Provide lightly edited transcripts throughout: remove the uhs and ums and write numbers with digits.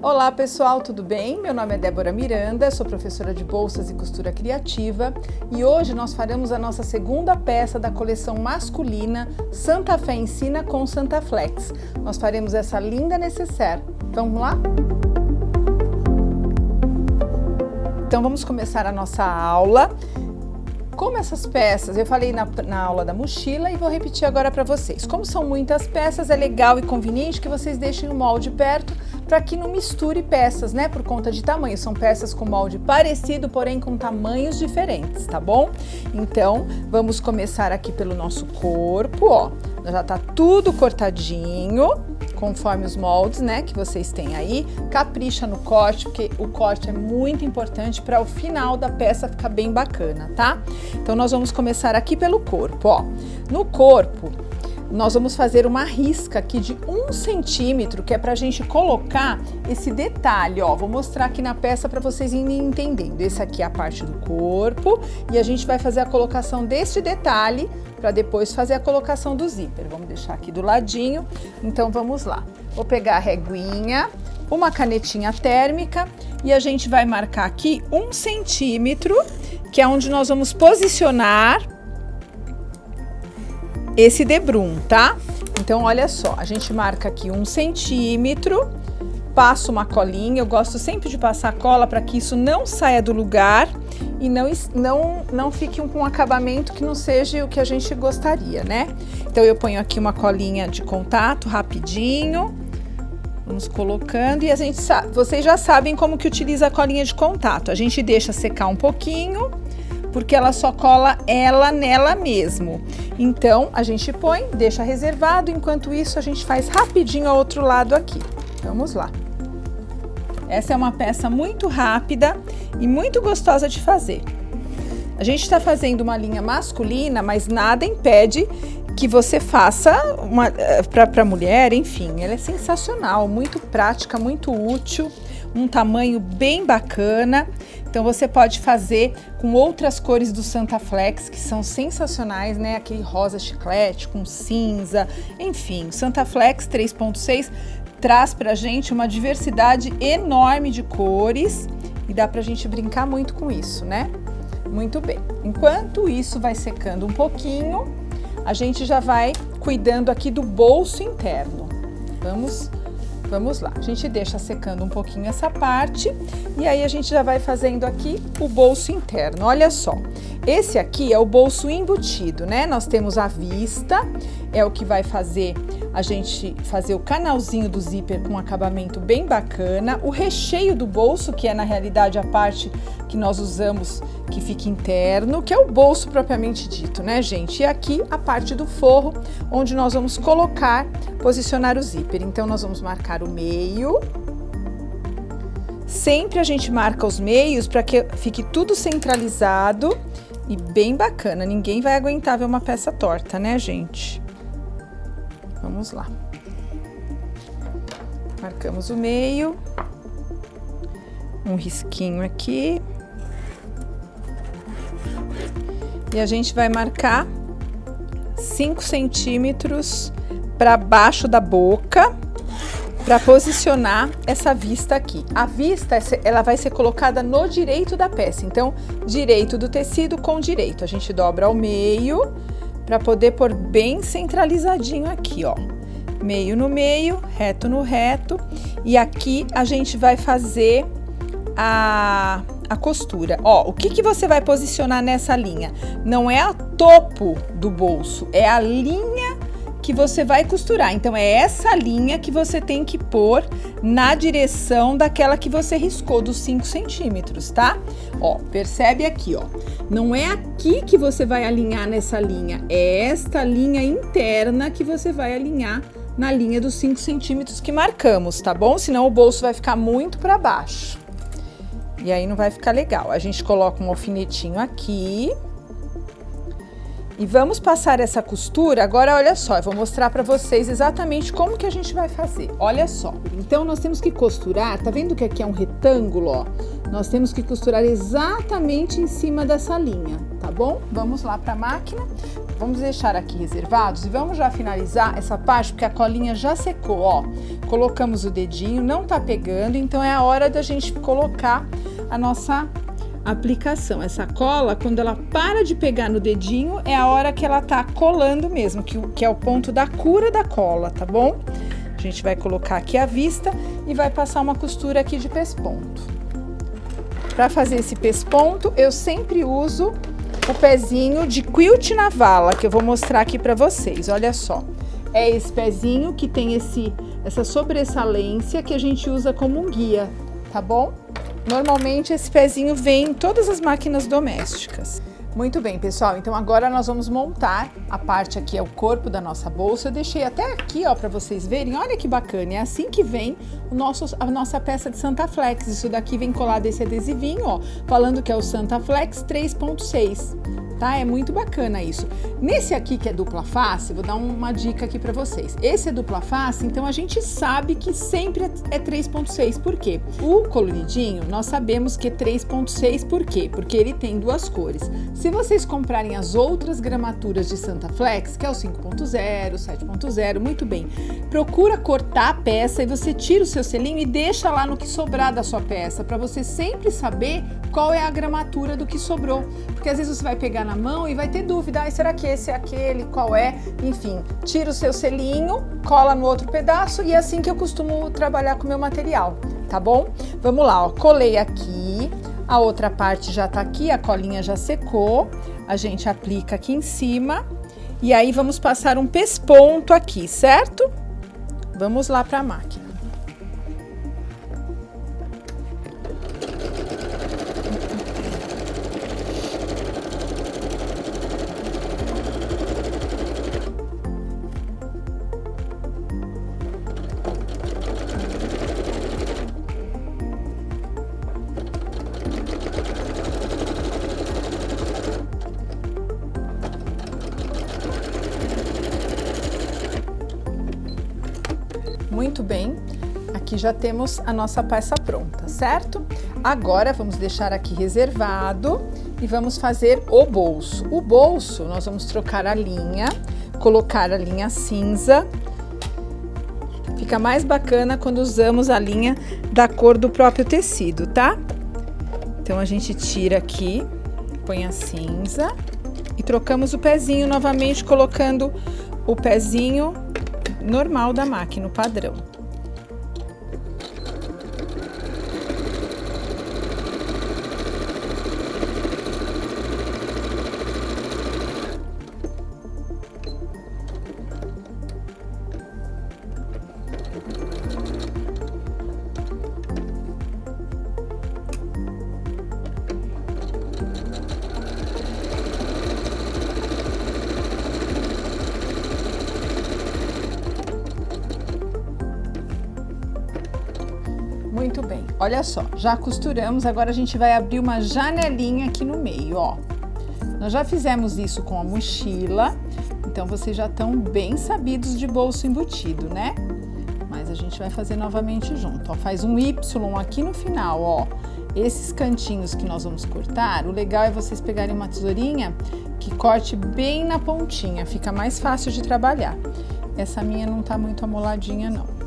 Olá pessoal, tudo bem? Meu nome é Débora Miranda, sou professora de bolsas e costura criativa e hoje nós faremos a nossa segunda peça da coleção masculina Santa Fé Ensina com Santa Flex. Nós faremos essa linda nécessaire. Vamos lá? Então vamos começar a nossa aula. Como essas peças, eu falei na aula da mochila e vou repetir agora para vocês. Como são muitas peças, é legal e conveniente que vocês deixem o molde perto para que não misture peças, né? Por conta de tamanho. São peças com molde parecido, porém com tamanhos diferentes, tá bom? Então, vamos começar aqui pelo nosso corpo, ó. Já tá tudo cortadinho, conforme os moldes, né, que vocês têm aí. Capricha no corte, porque o corte é muito importante para o final da peça ficar bem bacana, tá? Então, nós vamos começar aqui pelo corpo, ó. No corpo, nós vamos fazer uma risca aqui de 1 centímetro, que é pra gente colocar esse detalhe, ó. Vou mostrar aqui na peça para vocês irem entendendo. Esse aqui é a parte do corpo e a gente vai fazer a colocação deste detalhe para depois fazer a colocação do zíper. Vamos deixar aqui do ladinho. Então, vamos lá. Vou pegar a reguinha, uma canetinha térmica e a gente vai marcar aqui 1 centímetro, que é onde nós vamos posicionar esse debrum, tá? Então, olha só, a gente marca aqui 1 centímetro, passo uma colinha, eu gosto sempre de passar cola para que isso não saia do lugar e não fique com um acabamento que não seja o que a gente gostaria, né? Então, eu ponho aqui uma colinha de contato rapidinho, vamos colocando e vocês já sabem como que utiliza a colinha de contato. A gente deixa secar um pouquinho, porque ela só cola nela mesmo. Então, a gente põe, deixa reservado, enquanto isso a gente faz rapidinho ao outro lado aqui. Vamos lá. Essa é uma peça muito rápida e muito gostosa de fazer. A gente está fazendo uma linha masculina, mas nada impede que você faça para mulher, enfim, ela é sensacional, muito prática, muito útil, um tamanho bem bacana. Então você pode fazer com outras cores do Santa Flex, que são sensacionais, né? Aquele rosa chiclete com cinza, enfim, o Santa Flex 3.6 traz pra gente uma diversidade enorme de cores e dá pra gente brincar muito com isso, né? Muito bem. Enquanto isso vai secando um pouquinho, a gente já vai cuidando aqui do bolso interno. Vamos lá, a gente deixa secando um pouquinho essa parte e aí a gente já vai fazendo aqui o bolso interno. Olha só, esse aqui é o bolso embutido, né? Nós temos a vista, é o que vai fazer a gente fazer o canalzinho do zíper com um acabamento bem bacana. O recheio do bolso, que é na realidade a parte que nós usamos que fica interno, que é o bolso propriamente dito, né, gente? E aqui a parte do forro, onde nós vamos posicionar o zíper. Então, nós vamos marcar o meio. Sempre a gente marca os meios para que fique tudo centralizado e bem bacana. Ninguém vai aguentar ver uma peça torta, né, gente? Vamos lá. Marcamos o meio. Um risquinho aqui. E a gente vai marcar 5 centímetros para baixo da boca para posicionar essa vista aqui. A vista, ela vai ser colocada no direito da peça. Então, direito do tecido com direito. A gente dobra ao meio para poder pôr bem centralizadinho aqui, ó. Meio no meio, reto no reto. E aqui a gente vai fazer a costura. Ó, o que você vai posicionar nessa linha? Não é a topo do bolso, é a linha que você vai costurar. Então, é essa linha que você tem que pôr na direção daquela que você riscou, dos 5 centímetros, tá? Ó, percebe aqui, ó. Não é aqui que você vai alinhar nessa linha, é esta linha interna que você vai alinhar na linha dos 5 centímetros que marcamos, tá bom? Senão o bolso vai ficar muito para baixo. E aí não vai ficar legal. A gente coloca um alfinetinho aqui. E vamos passar essa costura. Agora, olha só, eu vou mostrar para vocês exatamente como que a gente vai fazer. Olha só. Então, nós temos que costurar, tá vendo que aqui é um retângulo, ó? Nós temos que costurar exatamente em cima dessa linha, tá bom? Vamos lá para a máquina. Vamos deixar aqui reservados e vamos já finalizar essa parte, porque a colinha já secou, ó. Colocamos o dedinho, não tá pegando, então é a hora da gente colocar a nossa aplicação. Essa cola, quando ela para de pegar no dedinho, é a hora que ela tá colando mesmo, que é o ponto da cura da cola, tá bom? A gente vai colocar aqui à vista e vai passar uma costura aqui de pesponto. Para fazer esse pesponto, eu sempre uso o pezinho de quilt na vala, que eu vou mostrar aqui para vocês. Olha só, é esse pezinho que tem essa sobressalência que a gente usa como um guia, tá bom? Normalmente esse pezinho vem em todas as máquinas domésticas. Muito bem, pessoal, então agora nós vamos montar a parte aqui, é o corpo da nossa bolsa. Eu deixei até aqui, ó, para vocês verem, olha que bacana, é assim que vem a nossa peça de Santa Flex. Isso daqui vem colado esse adesivinho, ó, falando que é o Santa Flex 3.6. Tá? É muito bacana isso. Nesse aqui que é dupla face, vou dar uma dica aqui para vocês. Esse é dupla face, então a gente sabe que sempre é 3.6. Por quê? O coloridinho, nós sabemos que é 3.6, por quê? Porque ele tem duas cores. Se vocês comprarem as outras gramaturas de Santa Flex, que é o 5.0, 7.0, muito bem. Procura cortar a peça e você tira o seu selinho e deixa lá no que sobrar da sua peça, para você sempre saber qual é a gramatura do que sobrou. Porque às vezes você vai pegar na mão e vai ter dúvida, será que esse é aquele, qual é? Enfim, tira o seu selinho, cola no outro pedaço e é assim que eu costumo trabalhar com o meu material, tá bom? Vamos lá, ó, colei aqui, a outra parte já tá aqui, a colinha já secou, a gente aplica aqui em cima e aí vamos passar um pesponto aqui, certo? Vamos lá para a máquina. Muito bem, aqui já temos a nossa peça pronta, certo? Agora vamos deixar aqui reservado e vamos fazer o bolso. O bolso, nós vamos trocar a linha, colocar a linha cinza. Fica mais bacana quando usamos a linha da cor do próprio tecido, tá? Então a gente tira aqui, põe a cinza e trocamos o pezinho novamente, colocando o pezinho normal da máquina, o padrão. Muito bem, olha só, já costuramos, agora a gente vai abrir uma janelinha aqui no meio, ó. Nós já fizemos isso com a mochila, então vocês já estão bem sabidos de bolso embutido, né? Mas a gente vai fazer novamente junto, ó. Faz um Y aqui no final, ó. Esses cantinhos que nós vamos cortar, o legal é vocês pegarem uma tesourinha que corte bem na pontinha, fica mais fácil de trabalhar. Essa minha não tá muito amoladinha, não.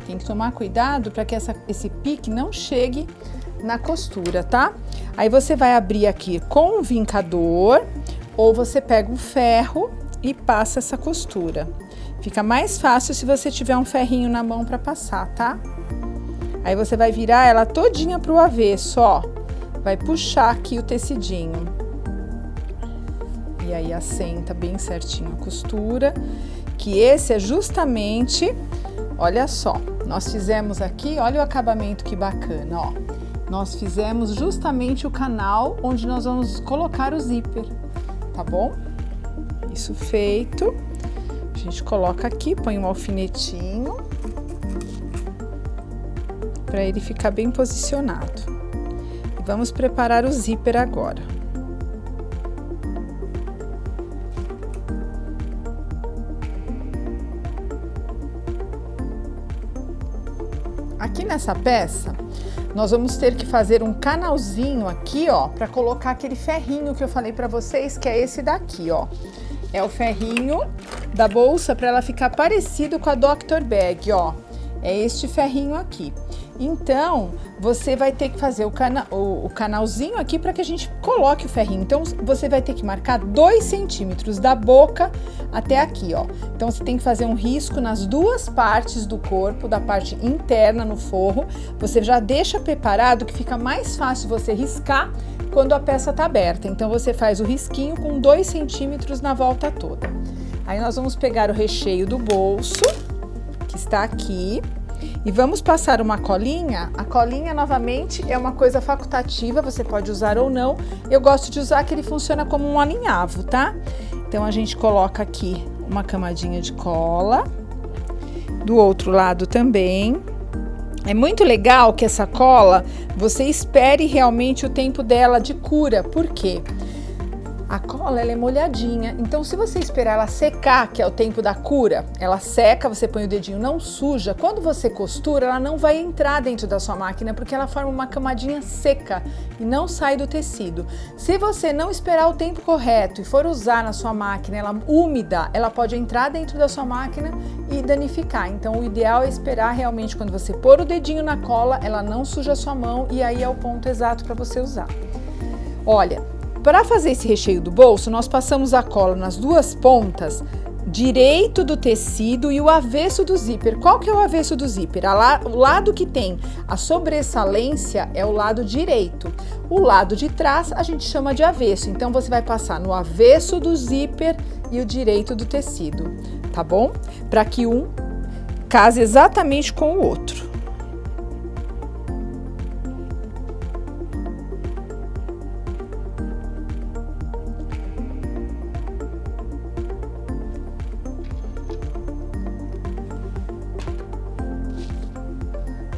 Tem que tomar cuidado para que esse pique não chegue na costura, tá? Aí você vai abrir aqui com um vincador ou você pega um ferro e passa essa costura. Fica mais fácil se você tiver um ferrinho na mão para passar, tá? Aí você vai virar ela todinha pro avesso, ó. Vai puxar aqui o tecidinho. E aí assenta bem certinho a costura, que esse é justamente, olha só, nós fizemos aqui, olha o acabamento que bacana, ó. Nós fizemos justamente o canal onde nós vamos colocar o zíper, tá bom? Isso feito, a gente coloca aqui, põe um alfinetinho para ele ficar bem posicionado. E vamos preparar o zíper agora. Aqui nessa peça, nós vamos ter que fazer um canalzinho aqui, ó, para colocar aquele ferrinho que eu falei para vocês, que é esse daqui, ó. É o ferrinho da bolsa para ela ficar parecido com a Dr. Bag, ó. É este ferrinho aqui. Então, você vai ter que fazer o canalzinho aqui para que a gente coloque o ferrinho. Então, você vai ter que marcar 2 centímetros da boca até aqui, ó. Então, você tem que fazer um risco nas duas partes do corpo, da parte interna no forro. Você já deixa preparado que fica mais fácil você riscar quando a peça tá aberta. Então, você faz o risquinho com 2 centímetros na volta toda. Aí, nós vamos pegar o recheio do bolso, que está aqui. E vamos passar uma colinha. A colinha, novamente, é uma coisa facultativa, você pode usar ou não. Eu gosto de usar que ele funciona como um alinhavo, tá? Então, a gente coloca aqui uma camadinha de cola. Do outro lado também. É muito legal que essa cola, você espere realmente o tempo dela de cura. Por quê? A cola, ela é molhadinha, então se você esperar ela secar, que é o tempo da cura, ela seca, você põe o dedinho, não suja. Quando você costura, ela não vai entrar dentro da sua máquina, porque ela forma uma camadinha seca e não sai do tecido. Se você não esperar o tempo correto e for usar na sua máquina, ela úmida, ela pode entrar dentro da sua máquina e danificar. Então o ideal é esperar realmente quando você pôr o dedinho na cola, ela não suja a sua mão e aí é o ponto exato para você usar. Olha, para fazer esse recheio do bolso, nós passamos a cola nas duas pontas, direito do tecido e o avesso do zíper. Qual que é o avesso do zíper? O lado que tem a sobressalência é o lado direito. O lado de trás a gente chama de avesso. Então, você vai passar no avesso do zíper e o direito do tecido, tá bom? Para que um case exatamente com o outro.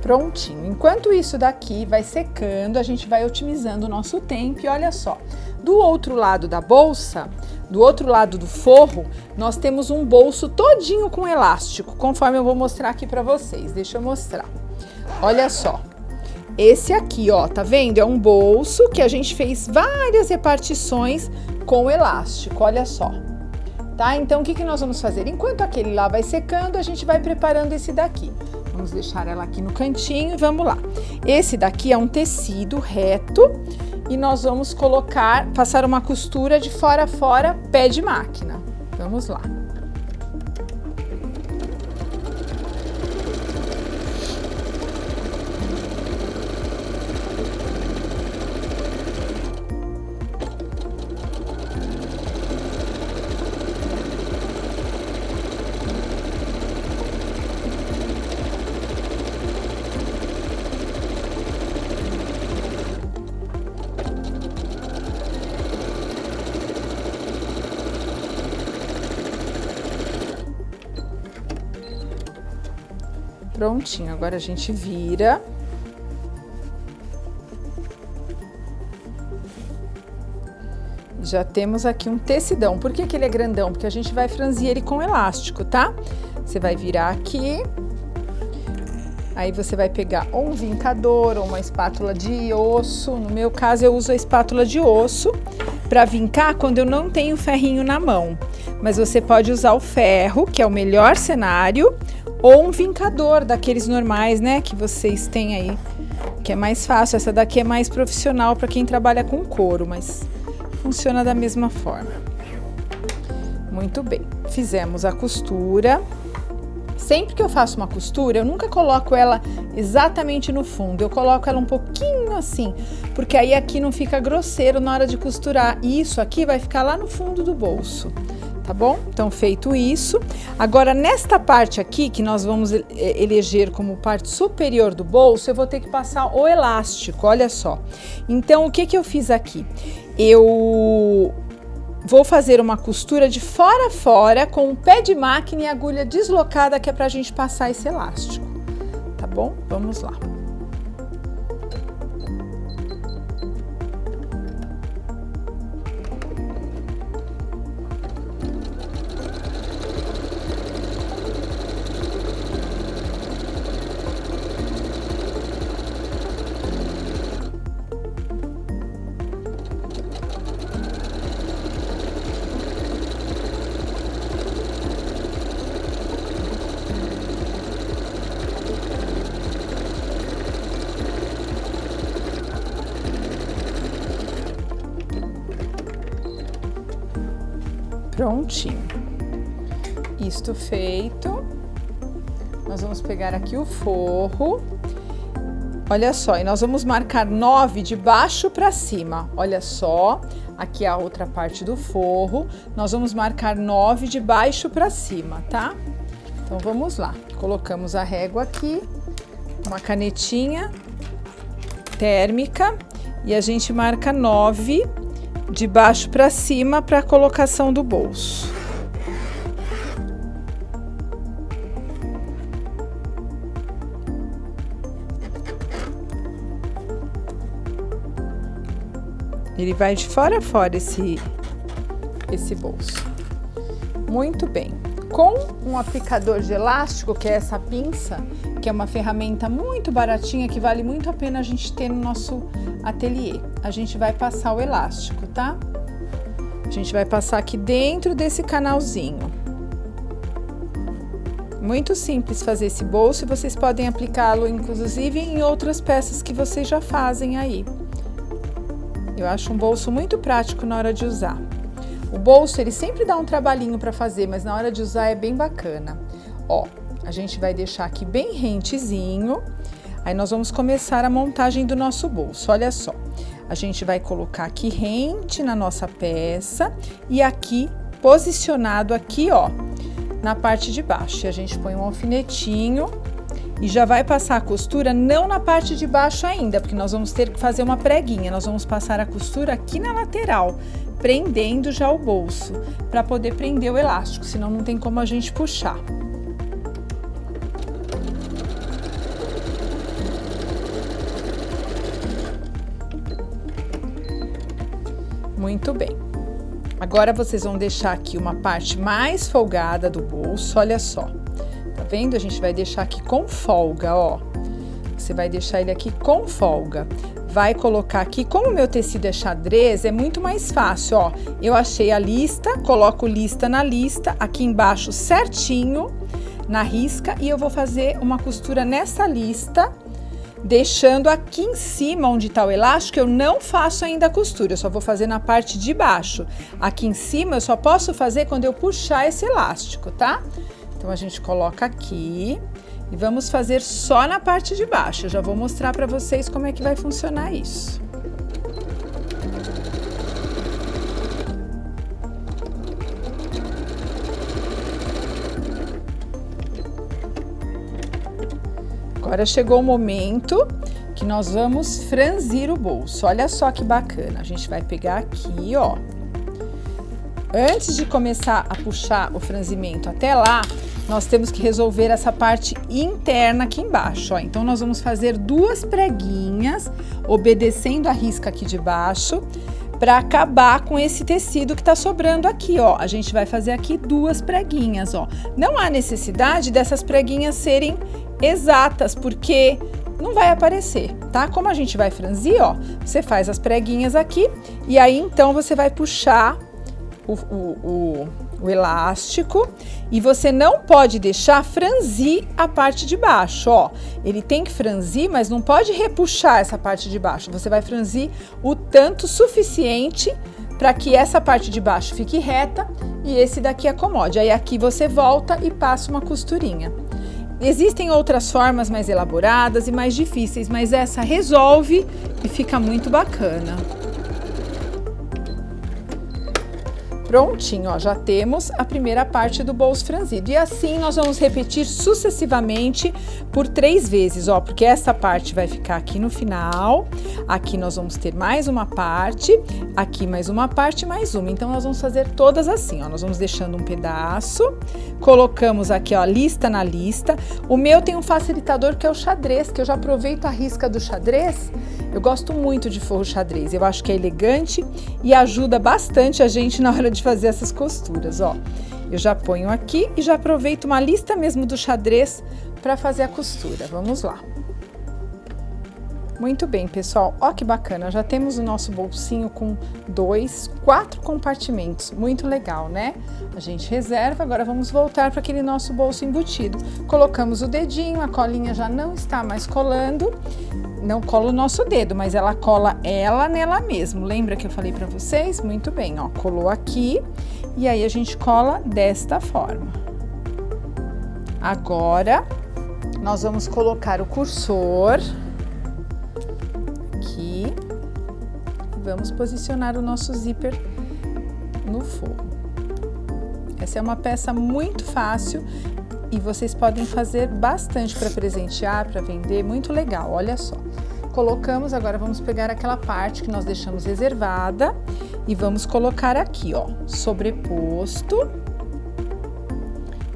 Prontinho. Enquanto isso daqui vai secando, a gente vai otimizando o nosso tempo e olha só, do outro lado da bolsa, do outro lado do forro, nós temos um bolso todinho com elástico, conforme eu vou mostrar aqui para vocês. Deixa eu mostrar. Olha só. Esse aqui, ó, tá vendo? É um bolso que a gente fez várias repartições com elástico, olha só. Tá? Então, o que que nós vamos fazer? Enquanto aquele lá vai secando, a gente vai preparando esse daqui. Vamos deixar ela aqui no cantinho e vamos lá. Esse daqui é um tecido reto e nós vamos passar uma costura de fora a fora, pé de máquina. Vamos lá. Prontinho, agora a gente vira. Já temos aqui um tecidão. Por que que ele é grandão? Porque a gente vai franzir ele com elástico, tá? Você vai virar aqui. Aí você vai pegar ou um vincador ou uma espátula de osso. No meu caso, eu uso a espátula de osso para vincar quando eu não tenho ferrinho na mão. Mas você pode usar o ferro, que é o melhor cenário, ou um vincador daqueles normais, né, que vocês têm aí, que é mais fácil. Essa daqui é mais profissional para quem trabalha com couro, mas funciona da mesma forma. Muito bem, fizemos a costura. Sempre que eu faço uma costura, eu nunca coloco ela exatamente no fundo, eu coloco ela um pouquinho assim, porque aí aqui não fica grosseiro na hora de costurar, e isso aqui vai ficar lá no fundo do bolso. Tá bom? Então, feito isso, agora nesta parte aqui, que nós vamos eleger como parte superior do bolso, eu vou ter que passar o elástico, olha só. Então, o que que eu fiz aqui? Eu vou fazer uma costura de fora a fora com o pé de máquina e agulha deslocada, que é pra gente passar esse elástico, tá bom? Vamos lá. Prontinho. Isto feito, nós vamos pegar aqui o forro. Olha só, e nós vamos marcar 9 de baixo para cima. Olha só, aqui é a outra parte do forro. Nós vamos marcar 9 de baixo para cima, tá? Então vamos lá. Colocamos a régua aqui, uma canetinha térmica e a gente marca 9 de baixo para cima para a colocação do bolso. Ele vai de fora a fora esse bolso. Muito bem. Com um aplicador de elástico, que é essa pinça, que é uma ferramenta muito baratinha, que vale muito a pena a gente ter no nosso ateliê. A gente vai passar o elástico, tá? A gente vai passar aqui dentro desse canalzinho. Muito simples fazer esse bolso e vocês podem aplicá-lo, inclusive, em outras peças que vocês já fazem aí. Eu acho um bolso muito prático na hora de usar. O bolso, ele sempre dá um trabalhinho para fazer, mas na hora de usar é bem bacana. Ó, a gente vai deixar aqui bem rentezinho. Aí nós vamos começar a montagem do nosso bolso. Olha só, a gente vai colocar aqui rente na nossa peça e aqui, posicionado aqui, ó, na parte de baixo. E a gente põe um alfinetinho e já vai passar a costura não na parte de baixo ainda, porque nós vamos ter que fazer uma preguinha. Nós vamos passar a costura aqui na lateral, prendendo já o bolso, para poder prender o elástico, senão não tem como a gente puxar. Muito bem. Agora vocês vão deixar aqui uma parte mais folgada do bolso, olha só. Tá vendo? A gente vai deixar aqui com folga, ó. Você vai deixar ele aqui com folga. Vai colocar aqui, como o meu tecido é xadrez, é muito mais fácil, ó. Eu achei a lista, coloco lista na lista, aqui embaixo certinho, na risca, e eu vou fazer uma costura nessa lista, deixando aqui em cima, onde tá o elástico, eu não faço ainda a costura, eu só vou fazer na parte de baixo. Aqui em cima eu só posso fazer quando eu puxar esse elástico, tá? Então a gente coloca aqui e vamos fazer só na parte de baixo. Eu já vou mostrar para vocês como é que vai funcionar isso. Agora chegou o momento que nós vamos franzir o bolso. Olha só que bacana. A gente vai pegar aqui, ó. Antes de começar a puxar o franzimento até lá, nós temos que resolver essa parte interna aqui embaixo, ó. Então, nós vamos fazer 2 preguinhas, obedecendo a risca aqui de baixo, para acabar com esse tecido que tá sobrando aqui, ó. A gente vai fazer aqui 2 preguinhas, ó. Não há necessidade dessas preguinhas serem exatas, porque não vai aparecer, tá? Como a gente vai franzir, ó, você faz as preguinhas aqui e aí, então, você vai puxar o elástico e você não pode deixar franzir a parte de baixo, ó. Ele tem que franzir, mas não pode repuxar essa parte de baixo. Você vai franzir o tanto suficiente para que essa parte de baixo fique reta e esse daqui acomode. Aí aqui você volta e passa uma costurinha. Existem outras formas mais elaboradas e mais difíceis, mas essa resolve e fica muito bacana. Prontinho, ó, já temos a primeira parte do bolso franzido. E assim nós vamos repetir sucessivamente por 3 vezes, ó, porque essa parte vai ficar aqui no final. Aqui nós vamos ter mais uma parte, aqui mais uma parte, mais uma. Então, nós vamos fazer todas assim, ó. Nós vamos deixando um pedaço, colocamos aqui, ó, lista na lista. O meu tem um facilitador que é o xadrez, que eu já aproveito a risca do xadrez. Eu gosto muito de forro xadrez, eu acho que é elegante e ajuda bastante a gente na hora de fazer essas costuras, ó. Eu já ponho aqui e já aproveito uma lista mesmo do xadrez para fazer a costura. Vamos lá. Muito bem, pessoal, ó que bacana, já temos o nosso bolsinho com 4 compartimentos, muito legal, né? A gente reserva, agora vamos voltar para aquele nosso bolso embutido. Colocamos o dedinho, a colinha já não está mais colando, não cola o nosso dedo, mas ela cola ela nela mesmo. Lembra que eu falei para vocês? Muito bem, ó, colou aqui. E aí a gente cola desta forma. Agora, nós vamos colocar o cursor aqui. Vamos posicionar o nosso zíper no forro. Essa é uma peça muito fácil e vocês podem fazer bastante para presentear, para vender, muito legal, olha só. Colocamos, agora vamos pegar aquela parte que nós deixamos reservada e vamos colocar aqui, ó, sobreposto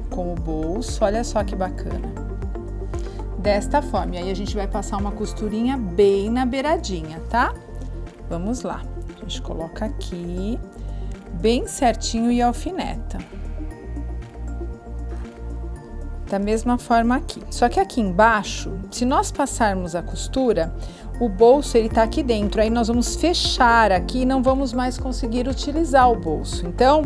com o bolso, olha só que bacana. Desta forma, e aí a gente vai passar uma costurinha bem na beiradinha, tá? Vamos lá, a gente coloca aqui, bem certinho e alfineta. Da mesma forma aqui. Só que aqui embaixo, se nós passarmos a costura, o bolso ele tá aqui dentro, aí nós vamos fechar aqui e não vamos mais conseguir utilizar o bolso. Então,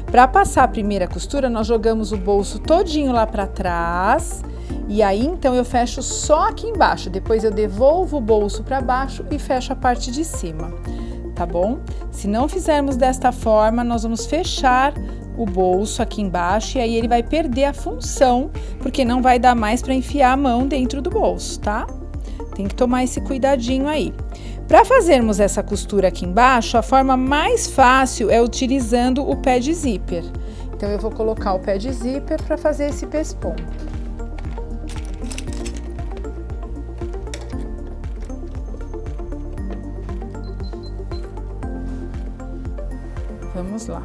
para passar a primeira costura, nós jogamos o bolso todinho lá para trás, e aí então eu fecho só aqui embaixo, depois eu devolvo o bolso para baixo e fecho a parte de cima, tá bom? Se não fizermos desta forma, nós vamos fechar o bolso aqui embaixo e aí ele vai perder a função, porque não vai dar mais para enfiar a mão dentro do bolso, tá? Tem que tomar esse cuidadinho aí. Para fazermos essa costura aqui embaixo, a forma mais fácil é utilizando o pé de zíper. Então eu vou colocar o pé de zíper para fazer esse pesponto. Vamos lá.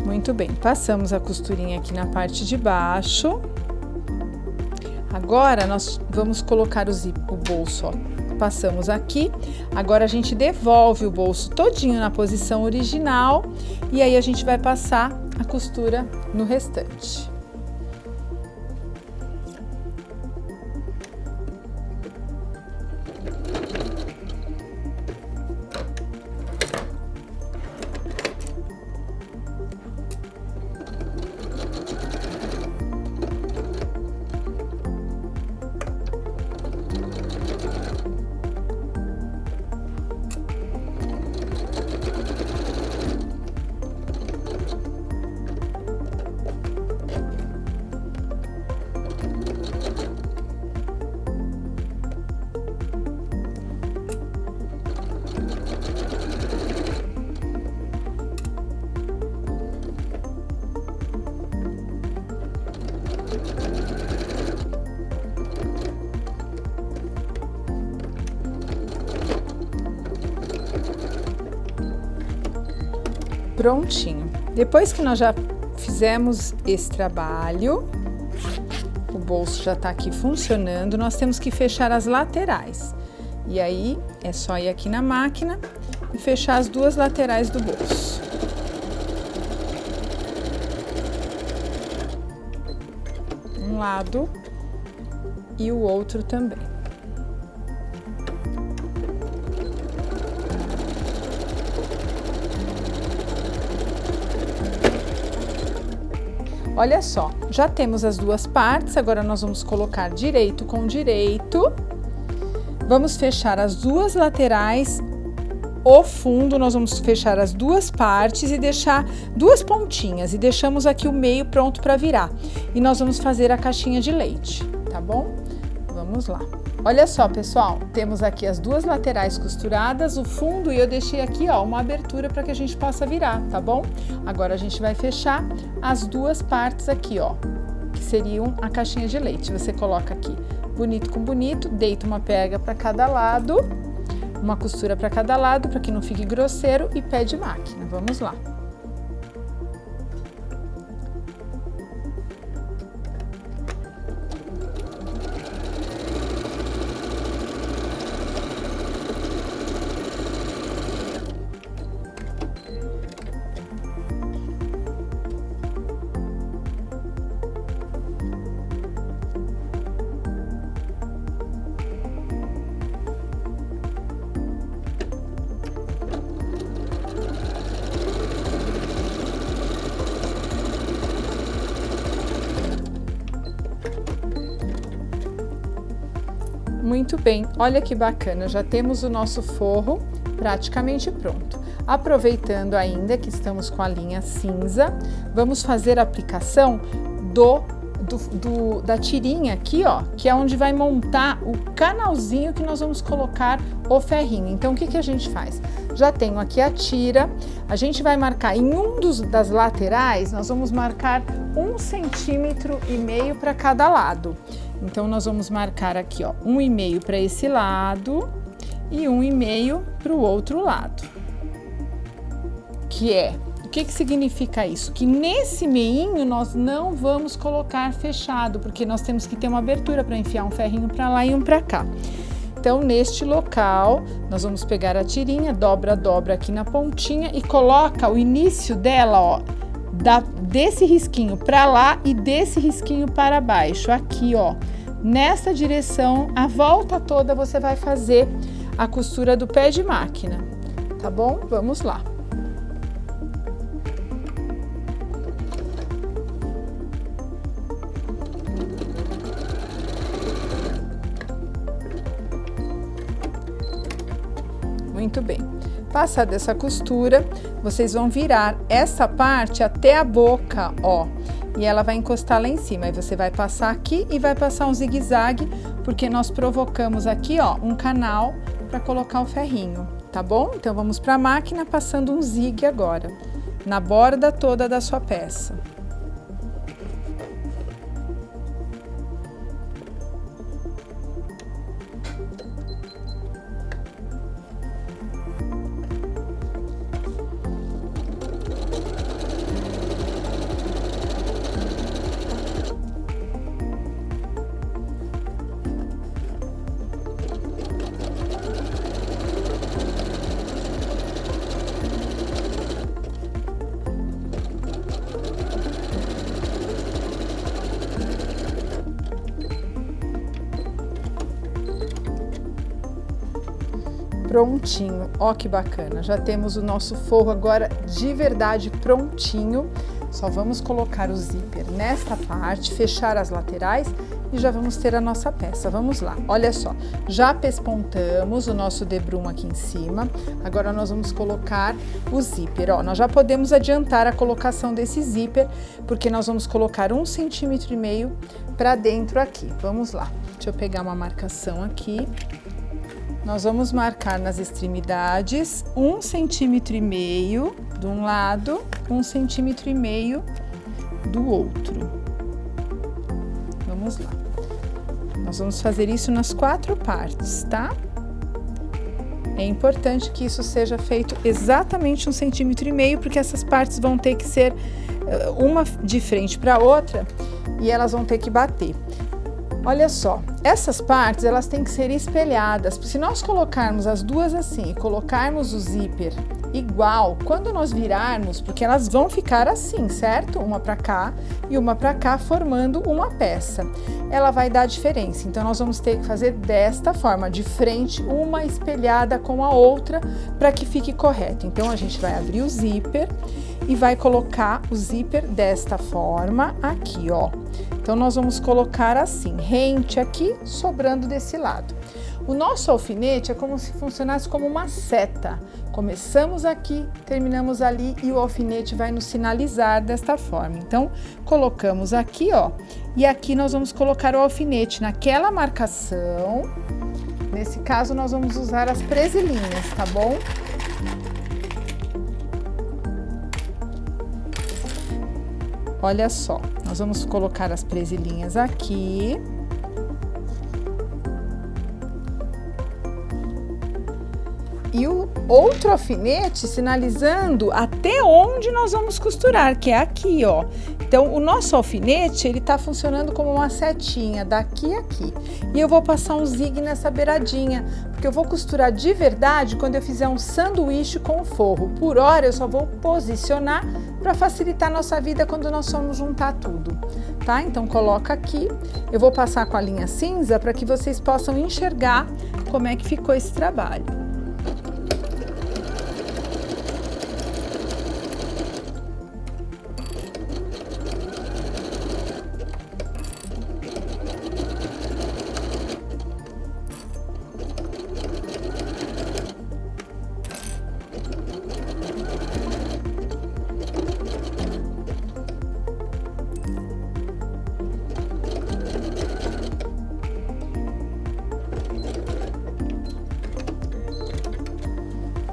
Muito bem, passamos a costurinha aqui na parte de baixo. Agora, nós vamos colocar o bolso, ó. Passamos aqui, agora a gente devolve o bolso todinho na posição original e aí a gente vai passar a costura no restante. Prontinho. Depois que nós já fizemos esse trabalho, o bolso já tá aqui funcionando, nós temos que fechar as laterais. E aí, é só ir aqui na máquina e fechar as duas laterais do bolso. Um lado e o outro também. Olha só, já temos as duas partes, agora nós vamos colocar direito com direito. Vamos fechar as duas laterais, o fundo, nós vamos fechar as duas partes e deixar duas pontinhas. E deixamos aqui o meio pronto para virar. E nós vamos fazer a caixinha de leite, tá bom? Vamos lá. Olha só, pessoal, temos aqui as duas laterais costuradas, o fundo, e eu deixei aqui, ó, uma abertura para que a gente possa virar, tá bom? Agora a gente vai fechar as duas partes aqui, ó, que seriam a caixinha de leite. Você coloca aqui bonito com bonito, deita uma pega para cada lado, uma costura para cada lado, para que não fique grosseiro, e pé de máquina. Vamos lá. Muito bem, olha que bacana, já temos o nosso forro praticamente pronto. Aproveitando ainda que estamos com a linha cinza, vamos fazer a aplicação da tirinha aqui, ó, que é onde vai montar o canalzinho que nós vamos colocar o ferrinho. Então, o que que a gente faz? Já tenho aqui a tira, a gente vai marcar em das laterais, nós vamos marcar 1,5 centímetro para cada lado. Então, nós vamos marcar aqui, ó, 1,5 para esse lado e 1,5 para o outro lado. O que que significa isso? Que nesse meinho nós não vamos colocar fechado, porque nós temos que ter uma abertura para enfiar um ferrinho para lá e um para cá. Então, neste local, nós vamos pegar a tirinha, dobra aqui na pontinha e coloca o início dela, ó, desse risquinho para lá e desse risquinho para baixo, aqui, ó, nessa direção, a volta toda você vai fazer a costura do pé de máquina, tá bom? Vamos lá. Muito bem. Passada essa costura, vocês vão virar essa parte até a boca, ó, e ela vai encostar lá em cima. Aí você vai passar aqui e vai passar um zigue-zague, porque nós provocamos aqui, ó, um canal para colocar o ferrinho, tá bom? Então, vamos para a máquina passando um zigue agora, na borda toda da sua peça. Prontinho, ó que bacana, já temos o nosso forro agora de verdade prontinho. Só vamos colocar o zíper nesta parte, fechar as laterais e já vamos ter a nossa peça. Vamos lá, olha só, já pespontamos o nosso debrum aqui em cima, agora nós vamos colocar o zíper, ó, nós já podemos adiantar a colocação desse zíper, porque nós vamos colocar 1,5 centímetro para dentro aqui. Vamos lá, deixa eu pegar uma marcação aqui. Nós vamos marcar nas extremidades 1,5 centímetro de um lado, 1,5 centímetro do outro. Vamos lá. Nós vamos fazer isso nas 4 partes, tá? É importante que isso seja feito exatamente 1,5 centímetro, porque essas partes vão ter que ser uma de frente para a outra e elas vão ter que bater. Olha só, essas partes elas têm que ser espelhadas. Se nós colocarmos as duas assim e colocarmos o zíper igual, quando nós virarmos, porque elas vão ficar assim, certo? Uma para cá e uma para cá, formando uma peça. Ela vai dar diferença, então nós vamos ter que fazer desta forma, de frente, uma espelhada com a outra, para que fique correto. Então, a gente vai abrir o zíper e vai colocar o zíper desta forma aqui, ó. Então, nós vamos colocar assim, rente aqui, sobrando desse lado. O nosso alfinete é como se funcionasse como uma seta. Começamos aqui, terminamos ali e o alfinete vai nos sinalizar desta forma. Então, colocamos aqui, ó, e aqui nós vamos colocar o alfinete naquela marcação. Nesse caso, nós vamos usar as presilhinhas, tá bom? Olha só, nós vamos colocar as presilhinhas aqui. outro alfinete sinalizando até onde nós vamos costurar, que é aqui, ó. Então, o nosso alfinete, ele tá funcionando como uma setinha, daqui a aqui. E eu vou passar um zigue nessa beiradinha, porque eu vou costurar de verdade quando eu fizer um sanduíche com o forro. Por hora, eu só vou posicionar para facilitar a nossa vida quando nós formos juntar tudo, tá? Então, coloca aqui. Eu vou passar com a linha cinza para que vocês possam enxergar como é que ficou esse trabalho.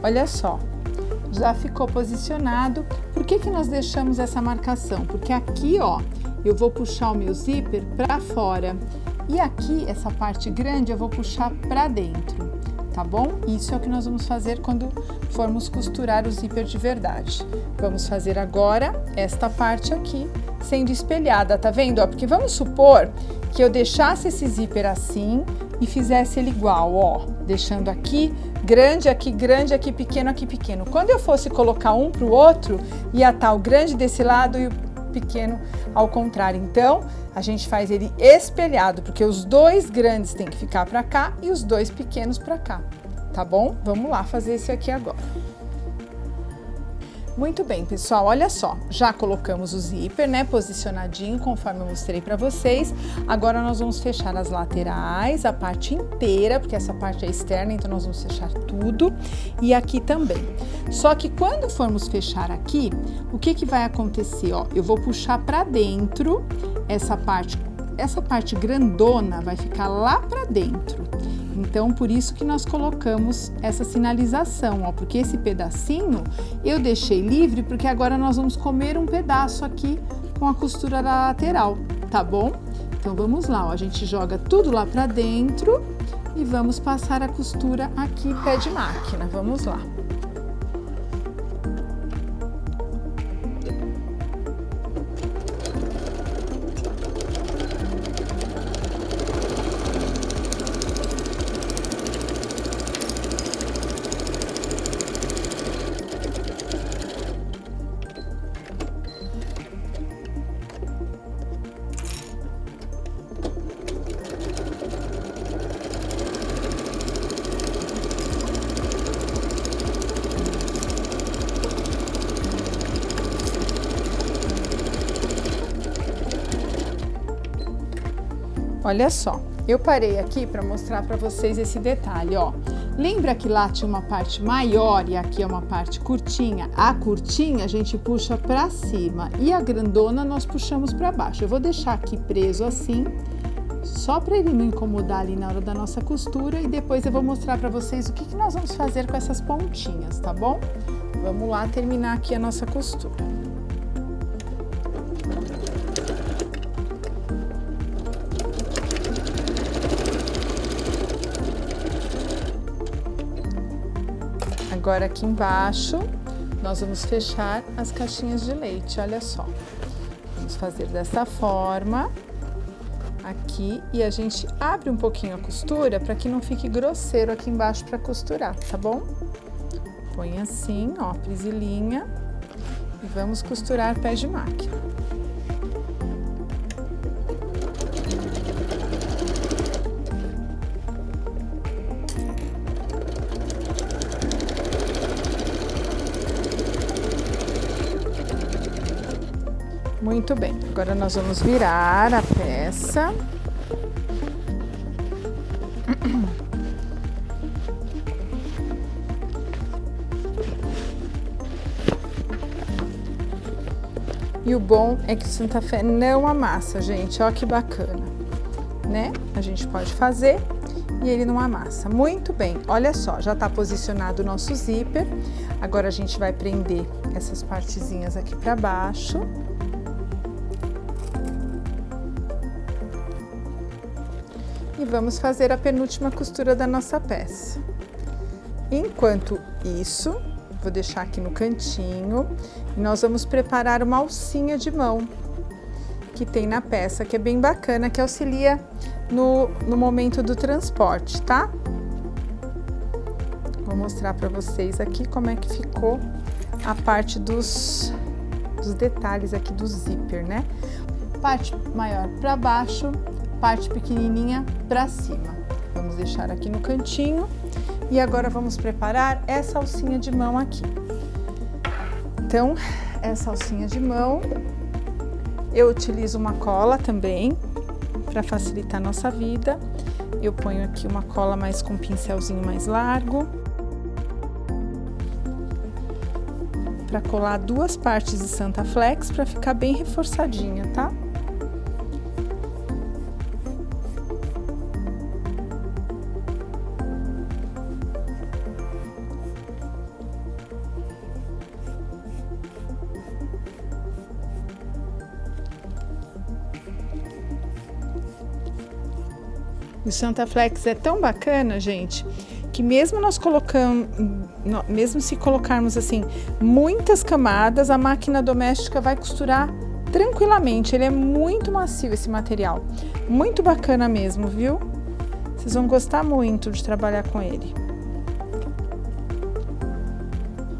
Olha só, já ficou posicionado. Por que que nós deixamos essa marcação? Porque aqui, ó, eu vou puxar o meu zíper para fora e aqui, essa parte grande, eu vou puxar para dentro, tá bom? Isso é o que nós vamos fazer quando formos costurar o zíper de verdade. Vamos fazer agora esta parte aqui sendo espelhada, tá vendo? Ó, porque vamos supor que eu deixasse esse zíper assim e fizesse ele igual, ó, deixando aqui grande, aqui pequeno. Quando eu fosse colocar um para o outro, ia estar o grande desse lado e o pequeno ao contrário. Então, a gente faz ele espelhado, porque os dois grandes têm que ficar para cá e os dois pequenos para cá, tá bom? Vamos lá fazer esse aqui agora. Muito bem, pessoal, olha só, já colocamos o zíper, né, posicionadinho, conforme eu mostrei para vocês. Agora nós vamos fechar as laterais, a parte inteira, porque essa parte é externa, então nós vamos fechar tudo. E aqui também. Só que quando formos fechar aqui, o que que vai acontecer, ó? Eu vou puxar para dentro essa parte grandona vai ficar lá para dentro. Então, por isso que nós colocamos essa sinalização, ó, porque esse pedacinho eu deixei livre, porque agora nós vamos comer um pedaço aqui com a costura da lateral, tá bom? Então, vamos lá, ó, a gente joga tudo lá pra dentro e vamos passar a costura aqui, pé de máquina, vamos lá. Olha só, eu parei aqui para mostrar para vocês esse detalhe, ó. Lembra que lá tinha uma parte maior e aqui é uma parte curtinha? A curtinha a gente puxa para cima e a grandona nós puxamos para baixo. Eu vou deixar aqui preso assim, só para ele não incomodar ali na hora da nossa costura e depois eu vou mostrar para vocês o que que nós vamos fazer com essas pontinhas, tá bom? Vamos lá terminar aqui a nossa costura. Agora aqui embaixo, nós vamos fechar as caixinhas de leite, olha só. Vamos fazer dessa forma, aqui, e a gente abre um pouquinho a costura para que não fique grosseiro aqui embaixo para costurar, tá bom? Põe assim, ó, prisilinha, e vamos costurar pé de máquina. Muito bem, agora nós vamos virar a peça. E o bom é que o Santa Fé não amassa, gente, ó que bacana, né? A gente pode fazer e ele não amassa. Muito bem, olha só, já tá posicionado o nosso zíper. Agora a gente vai prender essas partezinhas aqui pra baixo. E vamos fazer a penúltima costura da nossa peça. Enquanto isso, vou deixar aqui no cantinho e nós vamos preparar uma alcinha de mão que tem na peça, que é bem bacana, que auxilia no momento do transporte, tá? Vou mostrar para vocês aqui como é que ficou a parte dos detalhes aqui do zíper, né? Parte maior para baixo, parte pequenininha para cima. Vamos deixar aqui no cantinho e agora vamos preparar essa alcinha de mão aqui. Então, essa alcinha de mão, eu utilizo uma cola também para facilitar a nossa vida. Eu ponho aqui uma cola mais com um pincelzinho mais largo, para colar 2 partes de Santa Flex para ficar bem reforçadinha, tá? O Santa Flex é tão bacana, gente, que mesmo mesmo se colocarmos assim muitas camadas, a máquina doméstica vai costurar tranquilamente. Ele é muito macio, esse material, muito bacana mesmo, viu? Vocês vão gostar muito de trabalhar com ele.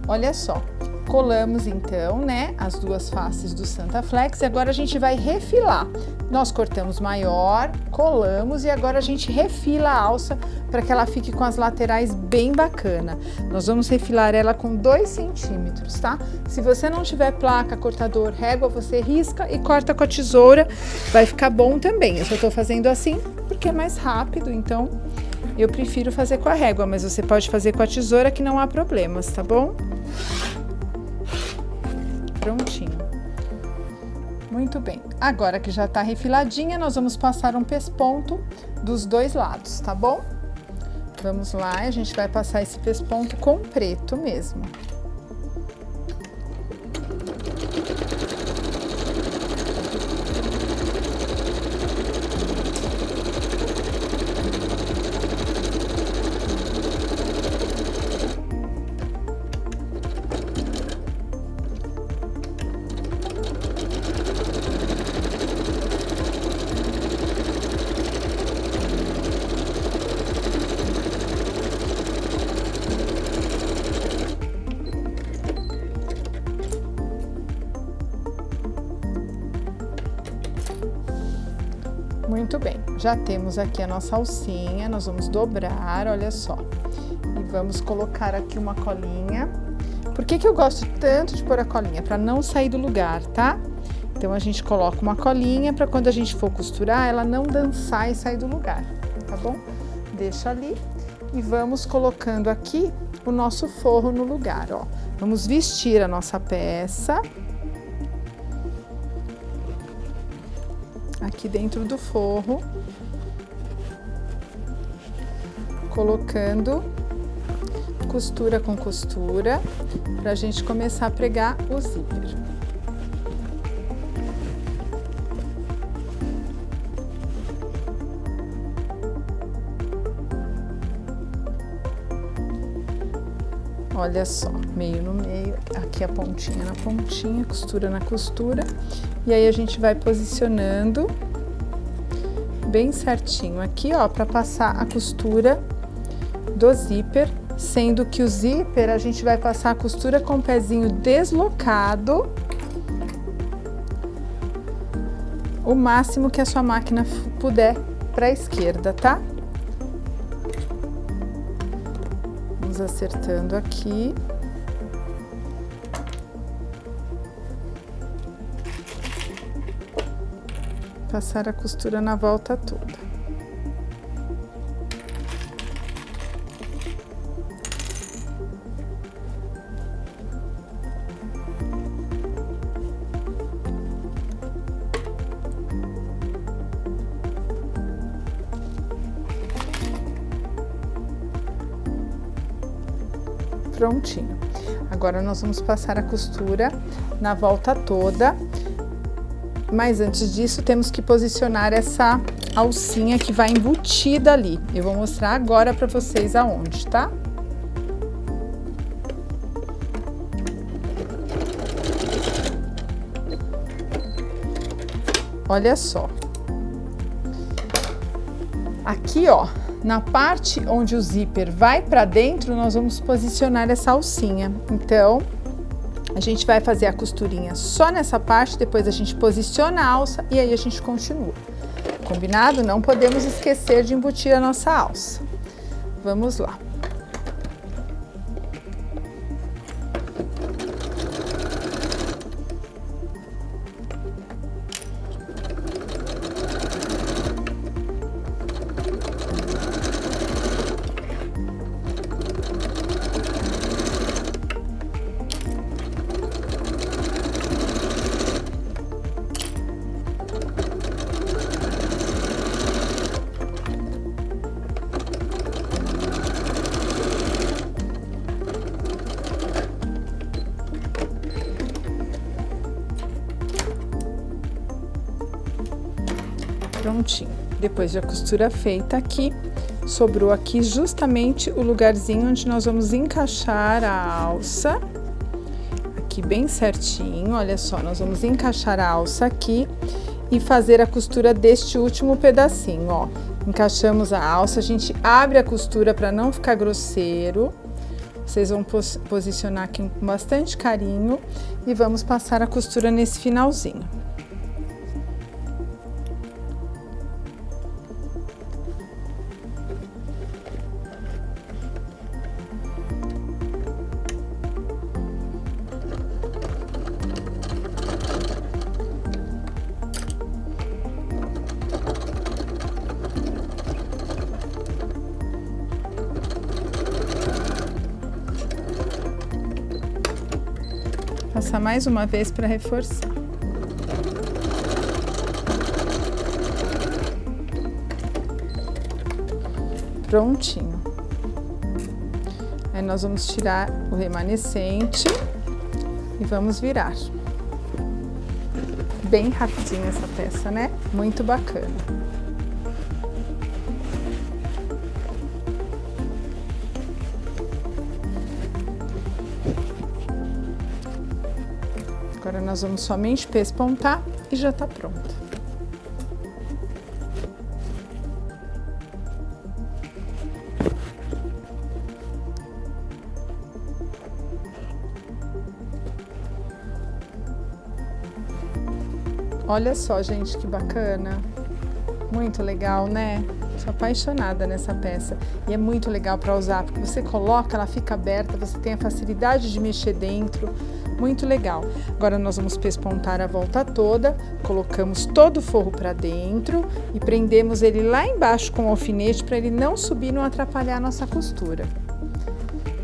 Olha só, colamos então, né, as 2 faces do Santa Flex e agora a gente vai refilar. Nós cortamos maior, colamos e agora a gente refila a alça para que ela fique com as laterais bem bacana. Nós vamos refilar ela com 2 centímetros, tá? Se você não tiver placa, cortador, régua, você risca e corta com a tesoura, vai ficar bom também. Eu só tô fazendo assim porque é mais rápido, então eu prefiro fazer com a régua, mas você pode fazer com a tesoura que não há problemas, tá bom? Prontinho. Muito bem. Agora que já tá refiladinha, nós vamos passar um pesponto dos 2 lados, tá bom? Vamos lá, a gente vai passar esse pesponto com preto mesmo. Muito bem, já temos aqui a nossa alcinha, nós vamos dobrar, olha só. E vamos colocar aqui uma colinha. Por que eu gosto tanto de pôr a colinha? Para não sair do lugar, tá? Então a gente coloca uma colinha para quando a gente for costurar, ela não dançar e sair do lugar, tá bom? Deixa ali e vamos colocando aqui o nosso forro no lugar, ó. Vamos vestir a nossa peça aqui dentro do forro, colocando costura com costura, para a gente começar a pregar o zíper. Olha só, meio no meio, aqui a pontinha na pontinha, costura na costura. E aí a gente vai posicionando bem certinho aqui, ó, para passar a costura do zíper, sendo que o zíper a gente vai passar a costura com o pezinho deslocado o máximo que a sua máquina puder para a esquerda, tá? Vamos acertando aqui. Passar a costura na volta toda. Prontinho. Agora nós vamos passar a costura na volta toda. Mas antes disso, temos que posicionar essa alcinha que vai embutida ali. Eu vou mostrar agora para vocês aonde, tá? olha só. Aqui, ó, na parte onde o zíper vai para dentro, nós vamos posicionar essa alcinha. Então, a gente vai fazer a costurinha só nessa parte, depois a gente posiciona a alça e aí a gente continua. Combinado? Não podemos esquecer de embutir a nossa alça. Vamos lá. Prontinho. Depois de a costura feita aqui, sobrou aqui justamente o lugarzinho onde nós vamos encaixar a alça. Aqui bem certinho, olha só, nós vamos encaixar a alça aqui e fazer a costura deste último pedacinho, ó. Encaixamos a alça, a gente abre a costura para não ficar grosseiro. Vocês vão posicionar aqui com bastante carinho e vamos passar a costura nesse finalzinho. Passar mais uma vez para reforçar. Prontinho. Aí nós vamos tirar o remanescente e vamos virar. Bem rapidinho essa peça, né? Muito bacana. Agora nós vamos somente pespontar e já tá pronto. Olha só, gente, que bacana. Muito legal, né? Sou apaixonada nessa peça. E é muito legal para usar, porque você coloca, ela fica aberta, você tem a facilidade de mexer dentro. Muito legal. Agora nós vamos pespontar a volta toda, colocamos todo o forro para dentro e prendemos ele lá embaixo com o alfinete para ele não subir e não atrapalhar a nossa costura.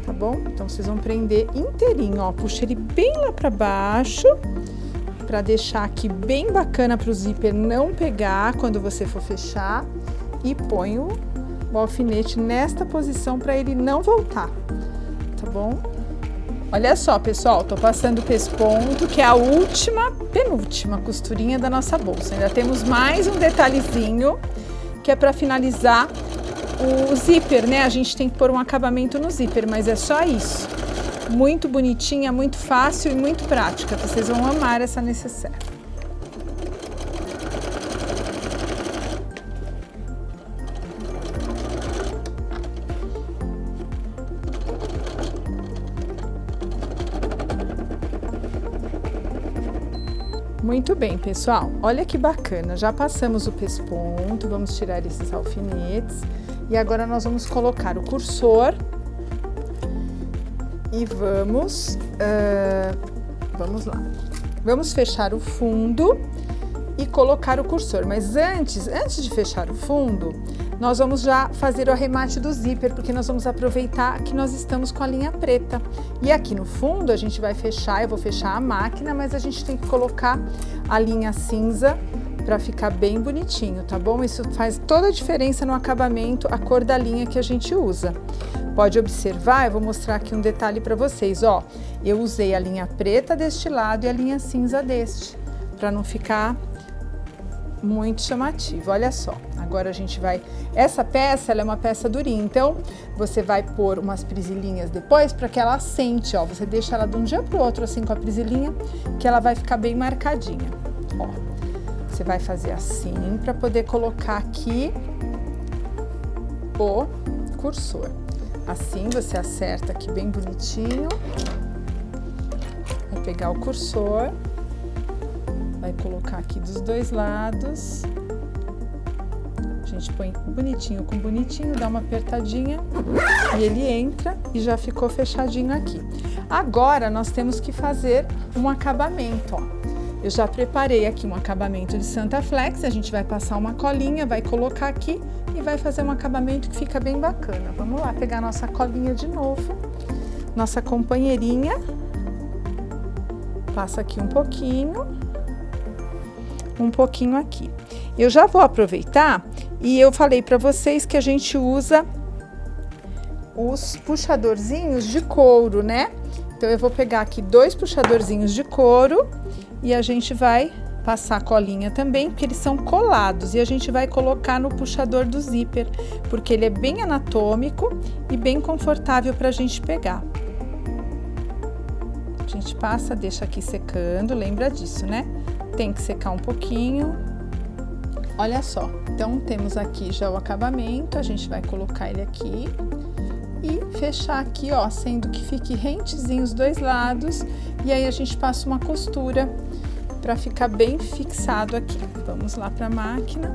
Tá bom? Então vocês vão prender inteirinho, ó, puxa ele bem lá para baixo, para deixar aqui bem bacana para o zíper não pegar quando você for fechar, e põe o alfinete nesta posição para ele não voltar, tá bom? Olha só, pessoal, tô passando o pesponto, que é a penúltima costurinha da nossa bolsa. Ainda temos mais um detalhezinho, que é para finalizar o zíper, né? A gente tem que pôr um acabamento no zíper, mas é só isso. Muito bonitinha, muito fácil e muito prática. Vocês vão amar essa necessaire. Muito bem, pessoal, olha que bacana, já passamos o pesponto, vamos tirar esses alfinetes e agora nós vamos colocar o cursor e vamos lá, vamos fechar o fundo e colocar o cursor, mas antes de fechar o fundo, nós vamos já fazer o arremate do zíper, porque nós vamos aproveitar que nós estamos com a linha preta. E aqui no fundo a gente vai fechar, eu vou fechar a máquina, mas a gente tem que colocar a linha cinza para ficar bem bonitinho, tá bom? Isso faz toda a diferença no acabamento, a cor da linha que a gente usa. Pode observar, eu vou mostrar aqui um detalhe para vocês, ó. Eu usei a linha preta deste lado e a linha cinza deste, para não ficar muito chamativo. Olha só, agora a gente vai... Essa peça, ela é uma peça durinha, então você vai pôr umas prisilinhas depois para que ela assente, ó. Você deixa ela de um dia pro outro assim com a prisilinha, que ela vai ficar bem marcadinha, ó. Você vai fazer assim para poder colocar aqui o cursor. Assim você acerta aqui bem bonitinho. Vai pegar o cursor, vai colocar aqui dos dois lados. A gente põe bonitinho com bonitinho, dá uma apertadinha e ele entra e já ficou fechadinho aqui. Agora nós temos que fazer um acabamento, ó. Eu já preparei aqui um acabamento de Santa Flex, a gente vai passar uma colinha, vai colocar aqui e vai fazer um acabamento que fica bem bacana. Vamos lá, pegar nossa colinha de novo, nossa companheirinha, passa aqui um pouquinho aqui. Eu já vou aproveitar e eu falei para vocês que a gente usa os puxadorzinhos de couro, né? Então eu vou pegar aqui 2 puxadorzinhos de couro e a gente vai passar a colinha também, porque eles são colados, e a gente vai colocar no puxador do zíper, porque ele é bem anatômico e bem confortável para a gente pegar. A gente passa, deixa aqui secando, lembra disso, né? Tem que secar um pouquinho. Olha só, então temos aqui já o acabamento, a gente vai colocar ele aqui e fechar aqui, ó, sendo que fique rentezinho os dois lados, e aí a gente passa uma costura para ficar bem fixado aqui. Vamos lá para a máquina.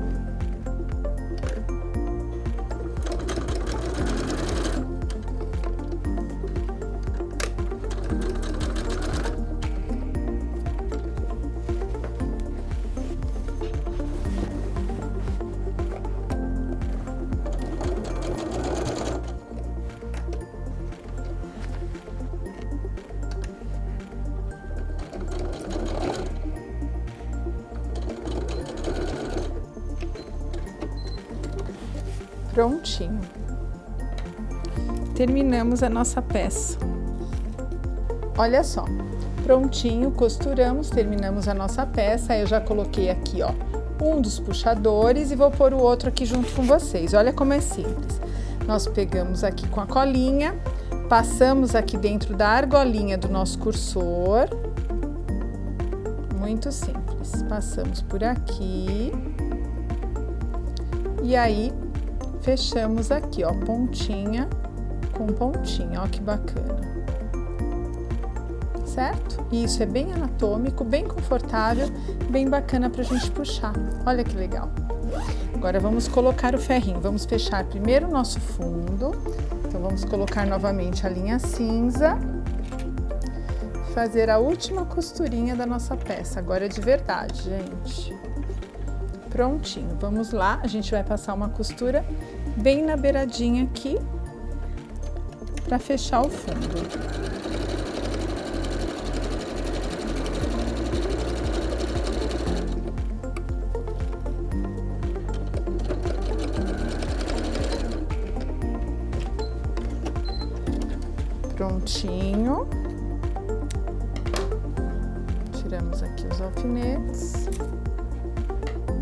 Prontinho. Terminamos a nossa peça. Olha só, prontinho, costuramos, terminamos a nossa peça. Aí eu já coloquei aqui, ó, um dos puxadores e vou pôr o outro aqui junto com vocês. Olha como é simples. Nós pegamos aqui com a colinha, passamos aqui dentro da argolinha do nosso cursor. Muito simples. Passamos por aqui. E aí fechamos aqui, ó, pontinha com pontinha, ó, que bacana, certo? E isso é bem anatômico, bem confortável, bem bacana pra gente puxar, olha que legal. Agora vamos colocar o ferrinho, vamos fechar primeiro o nosso fundo, então vamos colocar novamente a linha cinza, fazer a última costurinha da nossa peça, agora é de verdade, gente. Prontinho, vamos lá, a gente vai passar uma costura bem na beiradinha aqui, para fechar o fundo. Prontinho. Tiramos aqui os alfinetes.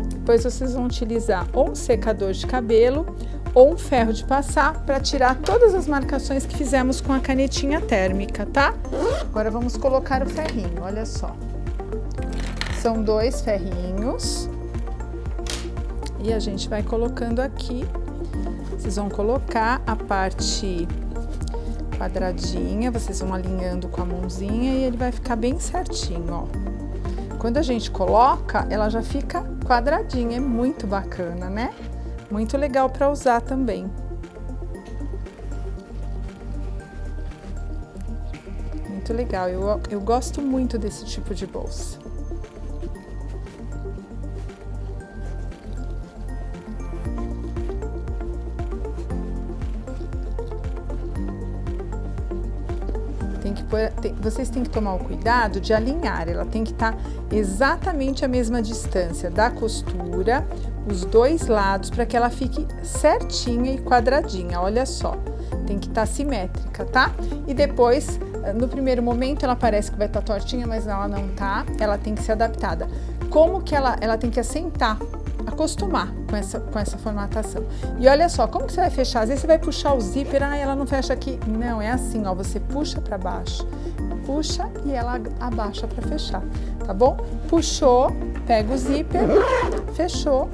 Depois vocês vão utilizar ou um secador de cabelo ou um ferro de passar para tirar todas as marcações que fizemos com a canetinha térmica, tá? Agora vamos colocar o ferrinho, olha só. São 2 ferrinhos e a gente vai colocando aqui. Vocês vão colocar a parte quadradinha, vocês vão alinhando com a mãozinha e ele vai ficar bem certinho, ó. Quando a gente coloca, ela já fica quadradinha, é muito bacana, né? Muito legal para usar também. Muito legal, eu gosto muito desse tipo de bolsa. Vocês têm que tomar o cuidado de alinhar, ela tem que estar exatamente a mesma distância da costura, os dois lados, para que ela fique certinha e quadradinha, olha só, tem que estar simétrica, tá? E depois, no primeiro momento, ela parece que vai estar tortinha, mas ela não tá, ela tem que ser adaptada. Como que ela tem que assentar, acostumar com essa formatação. E olha só, como que você vai fechar? Às vezes você vai puxar o zíper, ela não fecha aqui. Não, é assim, ó, você puxa para baixo, puxa e ela abaixa para fechar, tá bom? Puxou, Pega o zíper, fechou,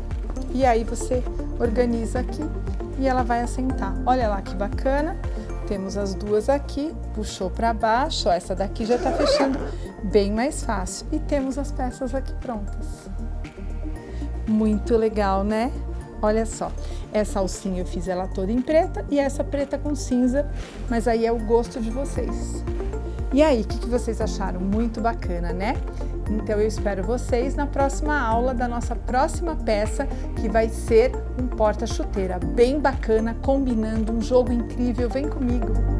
e aí você organiza aqui e ela vai assentar. Olha lá que bacana, temos as duas aqui, puxou para baixo, ó, essa daqui já tá fechando bem mais fácil. E temos as peças aqui prontas. Muito legal, né? Olha só, essa alcinha eu fiz ela toda em preta e essa preta com cinza, mas aí é o gosto de vocês. E aí, o que vocês acharam? Muito bacana, né? Então eu espero vocês na próxima aula da nossa próxima peça, que vai ser um porta-chuteira bem bacana, combinando um jogo incrível. Vem comigo!